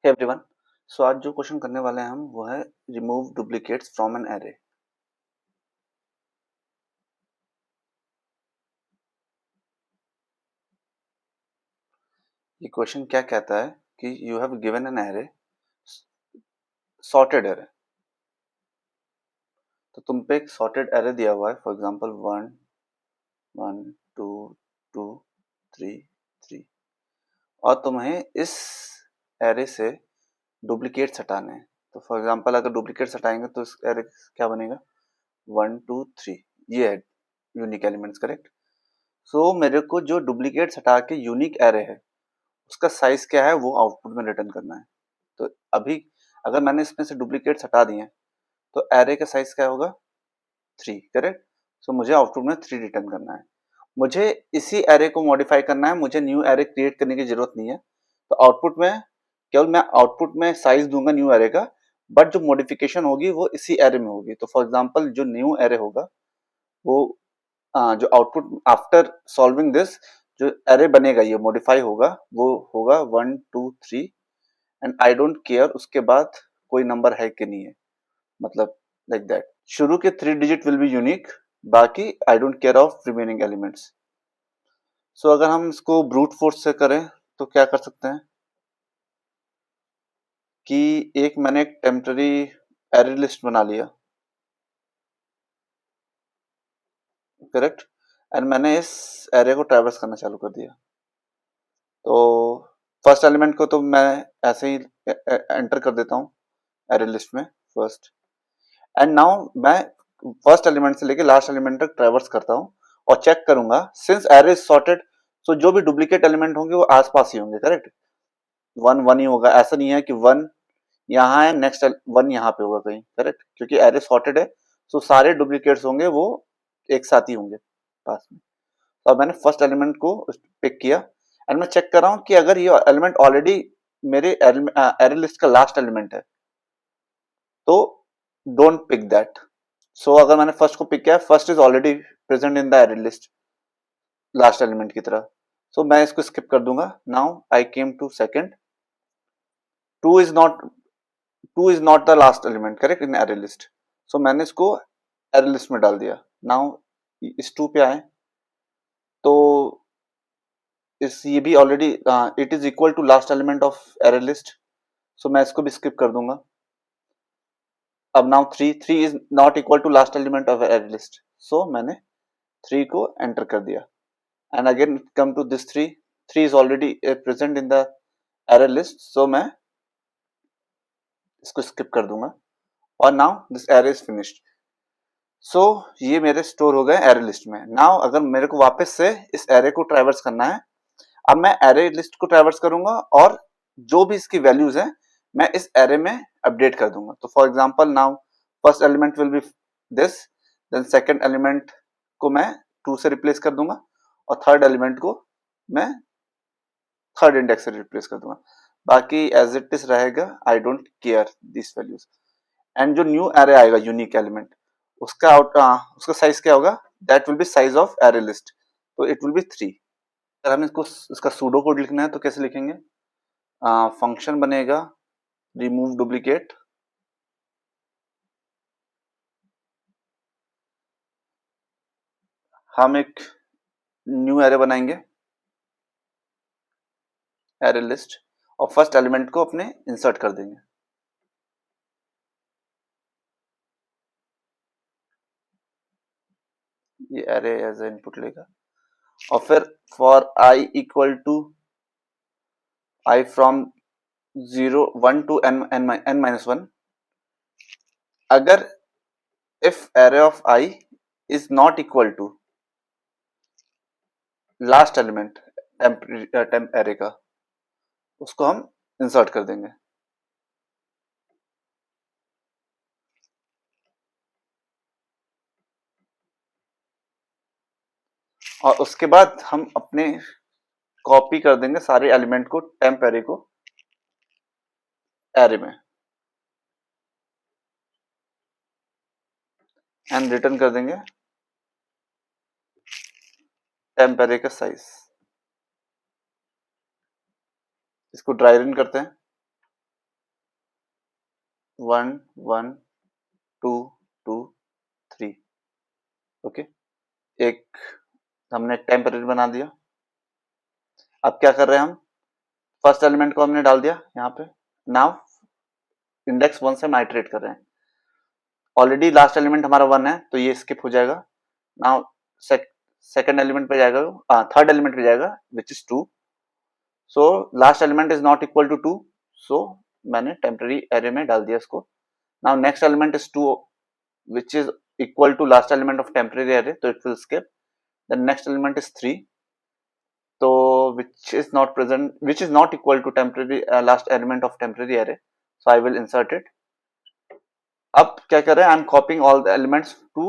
Hey everyone. सो आज जो question करने वाले हैं हम वो है remove duplicates from an array. ये क्वेश्चन क्या कहता है कि you have given an array, sorted array. तो तुम पे एक सॉर्टेड एरे दिया हुआ है, फॉर एग्जांपल 1 1 2 2 3 3, और तुम्हें इस एरे से डुप्लीकेट्स हटाने हैं। तो फॉर एग्जांपल अगर डुप्लीकेट्स हटाएंगे तो इस एरे क्या बनेगा, 1 2 3, ये है यूनिक एलिमेंट्स, करेक्ट। सो मेरे को जो डुप्लीकेट्स हटा के यूनिक एरे है उसका साइज क्या है वो आउटपुट में रिटर्न करना है। तो अभी अगर मैंने इसमें से डुप्लीकेट्स हटा दिए तो एरे का साइज क्या होगा, 3, करेक्ट। सो मुझे आउटपुट में 3 रिटर्न करना है। मुझे इसी एरे को मॉडिफाई करना है, मुझे न्यू एरे क्रिएट करने की जरूरत नहीं है। तो आउटपुट में केवल मैं आउटपुट में साइज दूंगा न्यू एरे का, बट जो मॉडिफिकेशन होगी वो इसी एरे में होगी। तो फॉर एग्जांपल जो न्यू एरे होगा वो जो आउटपुट आफ्टर सॉल्विंग दिस जो एरे बनेगा, ये मॉडिफाई होगा, वो होगा 1 2 3 एंड आई डोंट केयर उसके बाद कोई नंबर है कि नहीं है, मतलब लाइक दैट। शुरू के 3 डिजिट विल बी यूनिक, बाकी I don't care of remaining elements. So अगर हम इसको ब्रूट फोर्स से करें तो क्या कर सकते हैं कि एक मैंने एक टेम्पररी एरे लिस्ट बना लिया, करेक्ट, एंड मैंने इस एरे को ट्रैवर्स करना चालू कर दिया। तो फर्स्ट एलिमेंट को तो मैं ऐसे ही एंटर कर देता हूँ एरे लिस्ट में फर्स्ट, एंड नाउ मैं फर्स्ट एलिमेंट से लेके लास्ट एलिमेंट तक ट्रैवर्स करता हूँ और चेक करूंगा सिंस एरे इज सॉर्टेड। सो जो भी डुप्लीकेट एलिमेंट होंगे वो आसपास ही होंगे, करेक्ट। 1 1 ही होगा, ऐसा नहीं है कि 1 यहाँ है नेक्स्ट 1 यहाँ पे होगा कहीं, करेक्ट, क्योंकि एरे सॉर्टेड है। सो सारे डुप्लीकेट्स होंगे वो एक साथ ही होंगे पास में। तो अब मैंने फर्स्ट एलिमेंट को पिक किया एंड मैं चेक कर रहा हूँ कि अगर ये एलिमेंट ऑलरेडी मेरे एरे लिस्ट का लास्ट एलिमेंट है तो डोंट पिक दैट। सो अगर मैंने फर्स्ट को पिक किया, first is already present in the array list last element की तरह, सो मैं इसको स्किप कर दूंगा। Now I came to second, 2 is not 2 is not the last element, correct, in array list. So मैंने इसको एरे लिस्ट में डाल दिया। नाउ इस 2 पे आए तो इस ये भी already it is equal to last element of array list, so मैं इसको भी स्किप कर दूंगा। अब now 3 is not equal to last element of array list, so मैंने 3 को एंटर कर दिया and again come to this 3 is already present in the array list, so मैं इसको स्किप कर दूंगा और now this array is finished. So ये मेरे स्टोर हो गए एरे लिस्ट में। नाउ अगर मेरे को वापस से इस एरे को ट्रैवर्स करना है, अब मैं एरे लिस्ट को ट्रैवर्स करूंगा और जो भी इसकी वैल्यूज है मैं इस एरे में अपडेट कर दूंगा। तो for example now first element will be this, then second element को मैं 2 से रिप्लेस कर दूंगा और थर्ड एलिमेंट को मैं थर्ड इंडेक्स से रिप्लेस कर दूंगा। बाकी एज इट इज रहेगा, आई don't care this values. And जो न्यू एरे आएगा यूनिक एलिमेंट, उसका साइज क्या होगा, that will be size of array list, तो इट विल बी 3। अगर हमें इसको इसका सूडो कोड लिखना है तो कैसे लिखेंगे, फंक्शन बनेगा रिमूव डुप्लीकेट, हम एक न्यू एरे बनाएंगे एरे लिस्ट और फर्स्ट एलिमेंट को अपने इंसर्ट कर देंगे। ये एरे एज ए इनपुट लेगा और फिर for i equal to i from 0 1 to n minus 1, अगर if array of I is not equal to last element temp array का, उसको हम इंसर्ट कर देंगे। और उसके बाद हम अपने कॉपी कर देंगे सारे एलिमेंट को टेम्प एरे को एरे में एंड रिटर्न कर देंगे टेम्प एरे का साइज। इसको ड्राई रन करते हैं। 1 1 2 2 3। ओके, एक हमने टेम्परेरी बना दिया। अब क्या कर रहे हैं हम, फर्स्ट एलिमेंट को हमने डाल दिया यहाँ पे। नाउ इंडेक्स 1 से हम आइटरेट कर रहे हैं। ऑलरेडी लास्ट एलिमेंट हमारा 1 है तो ये स्किप हो जाएगा। नाउ सेकंड एलिमेंट पे जाएगा, थर्ड एलिमेंट पे जाएगा which is 2। So last element is not equal to 2, सो मैंने टेम्पररी एरे में डाल दिया इसको। Now next element is 2 which is equal to last element of temporary array, so it will skip. The next element is 3, so which is not equal to temporary last element of temporary array, so I will insert it. अब क्या कर रहे हैं, I am copying all the elements to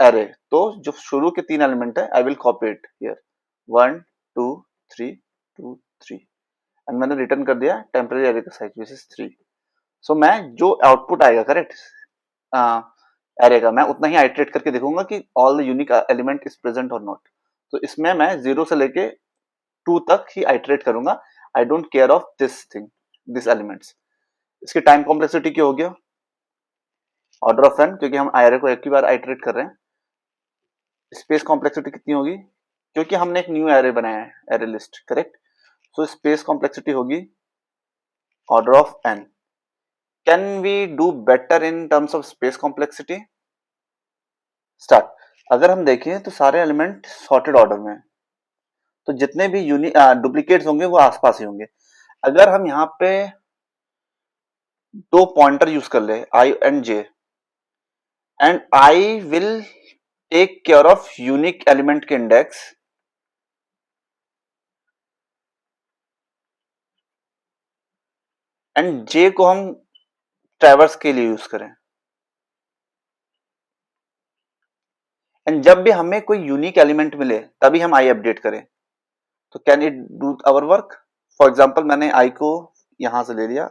array, तो जो शुरू के 3 element है I will copy it here 1 2 3 2 3 and मैंने रिटर्न कर दिया टेम्पररी एरे का साइज विच इज 3। सो मैं जो आउटपुट आएगा करेक्ट एरे का, मैं उतना ही आइटरेट करके देखूंगा कि all the unique element is present और नॉट। तो इसमें मैं 0 से लेके 2 तक ही आइटरेट करूंगा। आई don't care of this thing, this elements. इसकी टाइम कॉम्प्लेक्सिटी क्या हो गया, ऑर्डर ऑफ एन, क्योंकि हम एरे को एक ही बार आइटरेट कर रहे हैं। स्पेस कॉम्प्लेक्सिटी कितनी होगी, क्योंकि हमने एक न्यू एरे बनाया है, array list correct. So space complexity होगी order of N. Can we do better in terms of space complexity? Start. अगर हम देखें तो सारे एलिमेंट सॉर्टेड ऑर्डर में है, तो जितने भी डुप्लीकेट्स होंगे वो आसपास ही होंगे। अगर हम यहाँ पे 2 पॉइंटर यूज कर ले I and J, and I will take care of unique element के इंडेक्स, एंड जे को हम ट्रैवर्स के लिए यूज करें, एंड जब भी हमें कोई यूनिक एलिमेंट मिले तभी हम आई अपडेट करें, तो can it do our work? For example मैंने आई को यहां से ले लिया।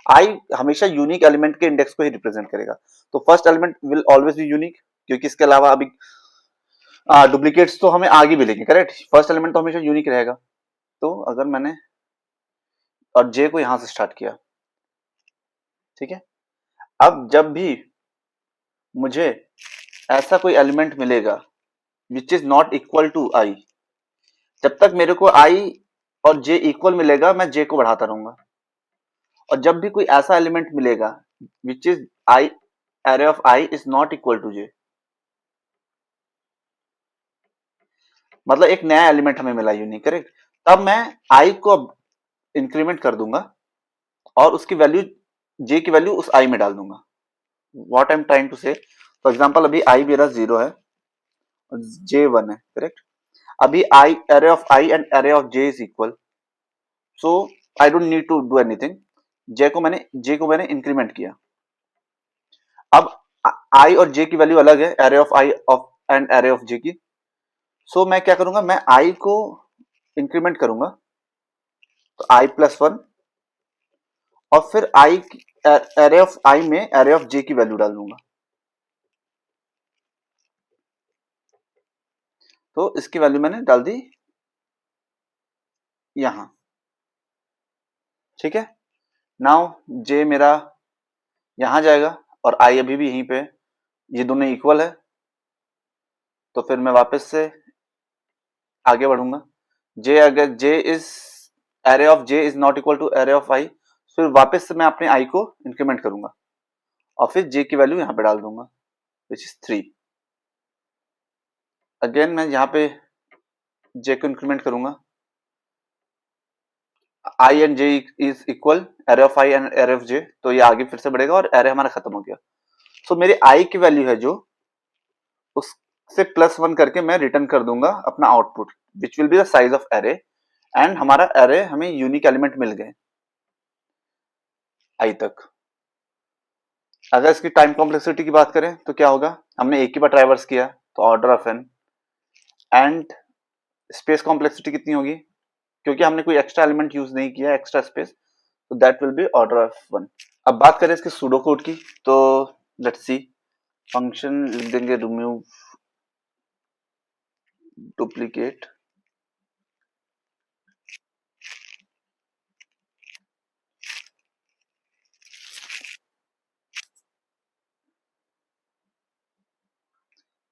आई हमेशा यूनिक एलिमेंट के इंडेक्स को ही रिप्रेजेंट करेगा, तो first element will always be unique, क्योंकि इसके अलावा अभी डुप्लीकेट्स तो हमें आगे मिलेंगे करेक्ट। फर्स्ट एलिमेंट तो हमेशा यूनिक रहेगा। तो अगर मैंने और जे को यहां से स्टार्ट किया, ठीक है, अब जब भी मुझे ऐसा कोई एलिमेंट मिलेगा which is not equal to I, जब तक मेरे को आई और जे इक्वल मिलेगा मैं जे को बढ़ाता रहूंगा। और जब भी कोई ऐसा एलिमेंट मिलेगा which is I, array of I is not equal to J, मतलब एक नया एलिमेंट हमें मिला यूनिक करेक्ट, तब मैं आई को इंक्रीमेंट कर दूंगा और उसकी वैल्यू, जे की वैल्यू उस आई में डाल दूंगा। What I am trying to say, for example अभी आई मेरा 0 है और जे 1 है करेक्ट। अभी I, array of I and array of J is equal, so I don't need to do anything. J को मैंने इंक्रीमेंट किया। अब आई और जे की वैल्यू अलग है, array of I of and array of J की। सो मैं क्या करूंगा, मैं आई को इंक्रीमेंट करूंगा, तो आई प्लस 1, और फिर आई, एरे ऑफ आई में एरे ऑफ जे की वैल्यू डाल दूंगा। तो इसकी वैल्यू मैंने डाल दी यहां, ठीक है। नाउ जे मेरा यहां जाएगा और आई अभी भी यहीं पे, ये दोनों इक्वल है, तो फिर मैं वापस से आगे बढ़ूंगा। जे, अगर J is, array of J is not equal to array of I, फिर वापस से मैं अपने आई को इंक्रीमेंट करूंगा और फिर जे की वैल्यू यहां पे डाल दूंगा विच इज 3। अगेन मैं यहाँ पे जे को इंक्रीमेंट करूंगा, I and J is equal, array of I and array of J, तो ये आगे फिर से बढ़ेगा और एरे हमारा खत्म हो गया। सो मेरी आई की वैल्यू है जो, उससे +1 करके मैं रिटर्न कर दूंगा अपना output which will be the size of array, and हमारा एरे हमें यूनिक एलिमेंट मिल गए आई तक। अगर इसकी टाइम कॉम्प्लेक्सिटी की बात करें तो क्या होगा, हमने एक ही बार ट्राइवर्स किया तो order of n, and space complexity कितनी होगी, क्योंकि हमने कोई एक्स्ट्रा एलिमेंट यूज नहीं किया एक्स्ट्रा स्पेस, तो that will be order of 1। अब बात करें इसके सूडो कोड की, तो लेट्स सी, फंक्शन लिख देंगे रिमूव डुप्लीकेट,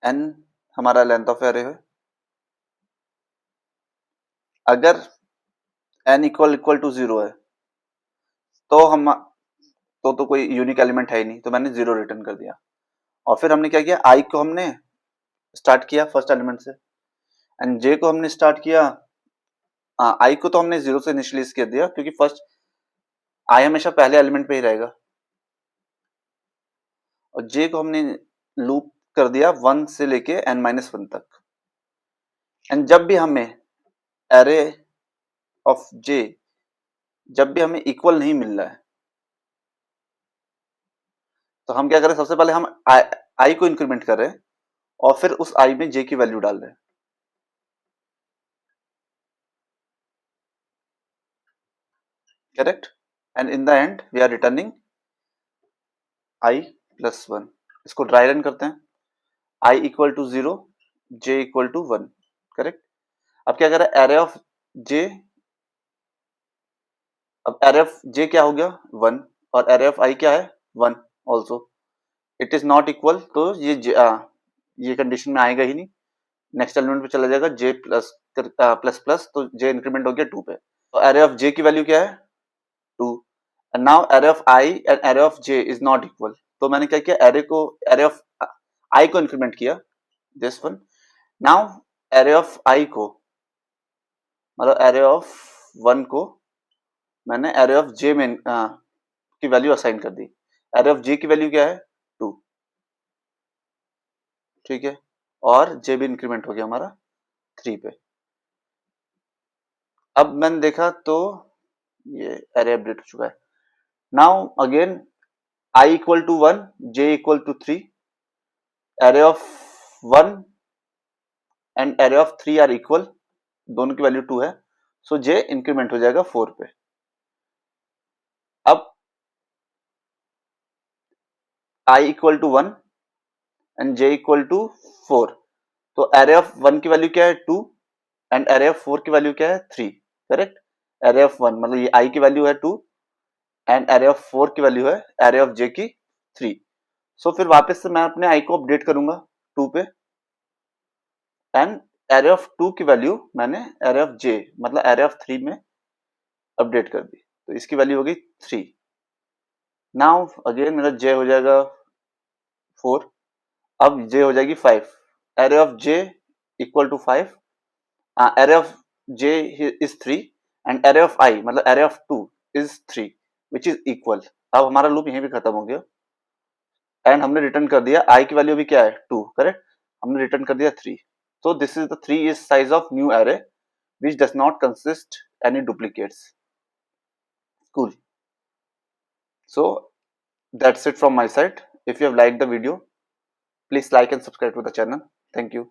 n हमारा लेंथ ऑफ एरे है। अगर n इक्वल टू 0 है तो कोई यूनिक एलिमेंट है ही नहीं, तो मैंने 0 रिटर्न कर दिया। और फिर हमने क्या किया, i को हमने स्टार्ट किया फर्स्ट एलिमेंट से, एंड j को हमने स्टार्ट किया, i को तो हमने 0 से इनिशियलाइज कर दिया क्योंकि फर्स्ट i हमेशा पहले एलिमेंट पे ही रहेगा, और j को हमने लूप कर दिया 1 से लेके n-1 तक। एंड जब भी हमें एरे ऑफ j जब भी हमें इक्वल नहीं मिल रहा है, तो हम क्या करें, सबसे पहले हम i को इंक्रीमेंट कर रहे हैं और फिर उस i में j की वैल्यू डाल रहे हैं। Correct? And in the end we are returning i plus 1। इसको ड्राई रन करते हैं, i equal to 0, j equal to 1। Correct? अब क्या करें, एरे ऑफ j, अब एरे ऑफ j क्या हो गया 1, और एरे ऑफ i क्या है 1 also. It is not equal, तो ये कंडीशन में आएगा ही नहीं, नेक्स्ट एलिमेंट पे चला जाएगा j प्लस प्लस प्लस, तो j इंक्रीमेंट हो गया 2 पे। तो एरे ऑफ j की वैल्यू क्या है 2, and now array of i and array of j is not equal, तो मैंने क्या किया, एरे ऑफ i को इंक्रीमेंट किया this one. Now array of i को, मतलब एरे ऑफ 1 को मैंने एरे ऑफ j में की वैल्यू असाइन कर दी। एरे ऑफ j की वैल्यू क्या है 2, ठीक है, और j भी इंक्रीमेंट हो गया हमारा 3 पे। अब मैंने देखा तो ये एरे अपडेट हो चुका है। Now again i equal to 1, j equal to 3, array of 1 and array of 3 are equal, दोनों की वैल्यू 2 है, सो j इंक्रीमेंट हो जाएगा 4 पे। अब i equal to 1 and j equal to 4, तो एरे ऑफ 1 की वैल्यू क्या है 2 एंड एरे ऑफ 4 की वैल्यू क्या है 3। करेक्ट? एरे ऑफ 1 मतलब ये i की वैल्यू है 2 एंड एरे ऑफ 4 की वैल्यू है एरे ऑफ j की 3। सो फिर वापस से मैं अपने i को अपडेट करूंगा 2 पे, एंड एरे ऑफ 2 की वैल्यू मैंने एरे ऑफ j मतलब एरे ऑफ 3 में अपडेट कर दी, तो इसकी वैल्यू होगी 3। नाउ अगेन मेरा j हो जाएगा 4, अब j हो जाएगी 5, array of j equal to 5, array of j is 3 and array of i मतलब array of 2 is 3 which is equal. अब हमारा लूप यहीं पे खत्म हो गया, एंड हमने रिटर्न कर दिया i की वैल्यू भी क्या है 2। करेक्ट? हमने रिटर्न कर दिया 3, so this is the 3 is size of new array which does not consist any duplicates. Cool. So that's it from my side. If you have liked the video, please like and subscribe to the channel. Thank you.